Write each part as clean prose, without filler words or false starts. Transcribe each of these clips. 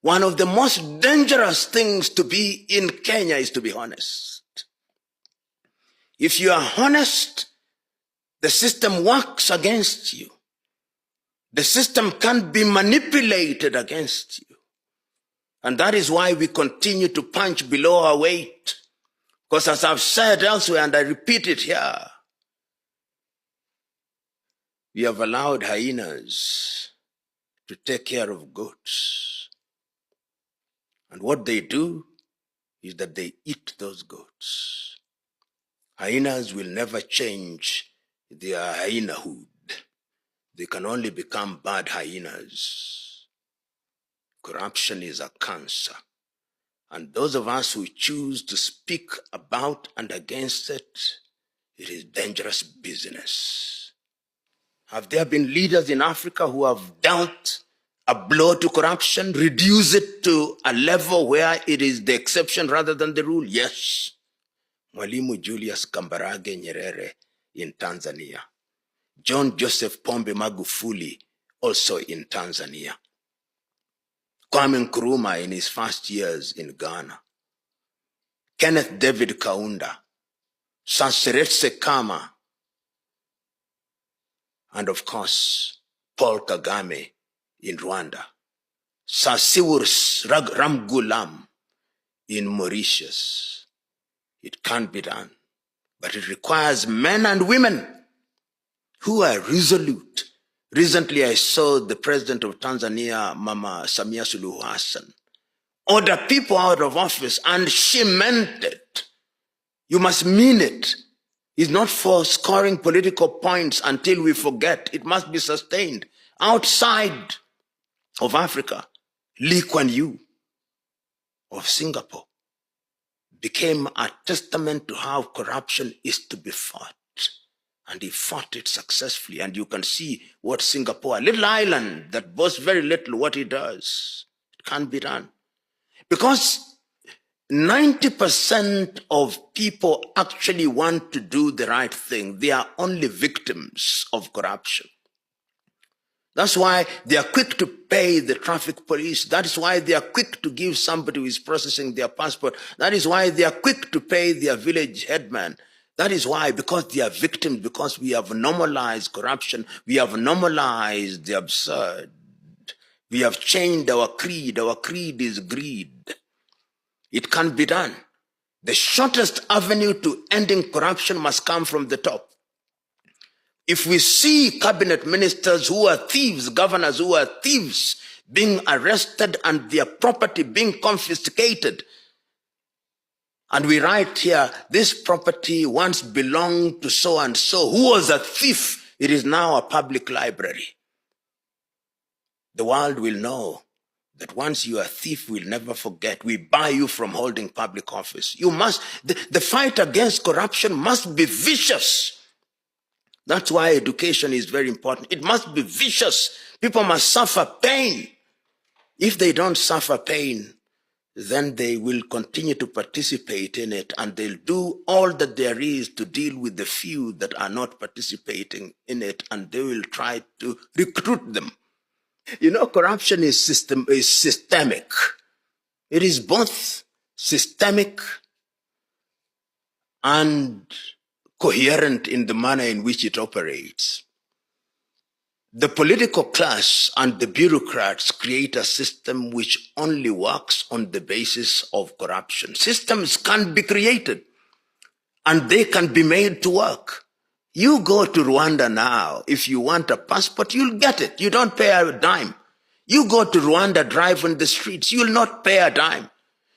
One of the most dangerous things to be in Kenya is to be honest. If you are honest, the system works against you. The system can't be manipulated against you. And that is why we continue to punch below our weight. Because as I've said elsewhere, and I repeat it here, we have allowed hyenas to take care of goats. And what they do is that they eat those goats. Hyenas will never change their hyenahood. They can only become bad hyenas. Corruption is a cancer. And those of us who choose to speak about and against it, it is dangerous business. Have there been leaders in Africa who have dealt a blow to corruption, reduce it to a level where it is the exception rather than the rule? Yes. Mwalimu Julius Kambarage Nyerere in Tanzania. John Joseph Pombe Magufuli also in Tanzania. Kwame Nkrumah in his first years in Ghana. Kenneth David Kaunda. Sanseretse Khama. And of course, Paul Kagame in Rwanda. Sasiwur Ramgoolam in Mauritius. It can't be done. But it requires men and women who are resolute. Recently, I saw the president of Tanzania, Mama Samia Suluhu Hassan, order people out of office, and she meant it. You must mean it. It's not for scoring political points until we forget. It must be sustained. Outside of Africa, Lee Kuan Yew of Singapore became a testament to how corruption is to be fought. And he fought it successfully. And you can see what Singapore, a little island that boasts very little, what it does. It can't be done. Because 90% of people actually want to do the right thing. They are only victims of corruption. That's why they are quick to pay the traffic police. That is why they are quick to give somebody who is processing their passport. That is why they are quick to pay their village headman. That is why, because they are victims, because we have normalized corruption, we have normalized the absurd. We have changed our creed. Our creed is greed. It can't be done. The shortest avenue to ending corruption must come from the top. If we see cabinet ministers who are thieves, governors who are thieves, being arrested and their property being confiscated, and we write here, this property once belonged to so-and-so, who was a thief, it is now a public library. The world will know that once you are a thief, we'll never forget. We buy you from holding public office. You must, the fight against corruption must be vicious. That's why education is very important. It must be vicious. People must suffer pain. If they don't suffer pain, then they will continue to participate in it, and they'll do all that there is to deal with the few that are not participating in it, and they will try to recruit them. You know, corruption is systemic. It is both systemic and coherent in the manner in which it operates. The political class and the bureaucrats create a system which only works on the basis of corruption. Systems can be created and they can be made to work. You go to Rwanda now, if you want a passport, you'll get it. You don't pay a dime. You go to Rwanda, drive on the streets, you'll not pay a dime.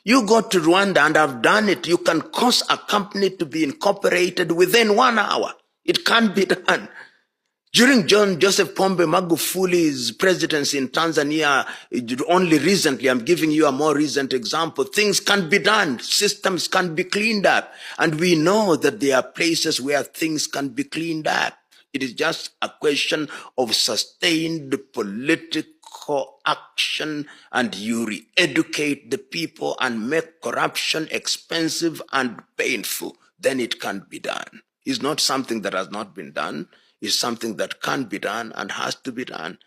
You go to Rwanda, and I've done it, you can cause a company to be incorporated within 1 hour. It can't be done. During John Joseph Pombe Magufuli's presidency in Tanzania, only recently, I'm giving you a more recent example, things can be done, systems can be cleaned up. And we know that there are places where things can be cleaned up. It is just a question of sustained political action, and you re-educate the people and make corruption expensive and painful. Then it can be done. It's not something that has not been done. Is something that can be done and has to be done.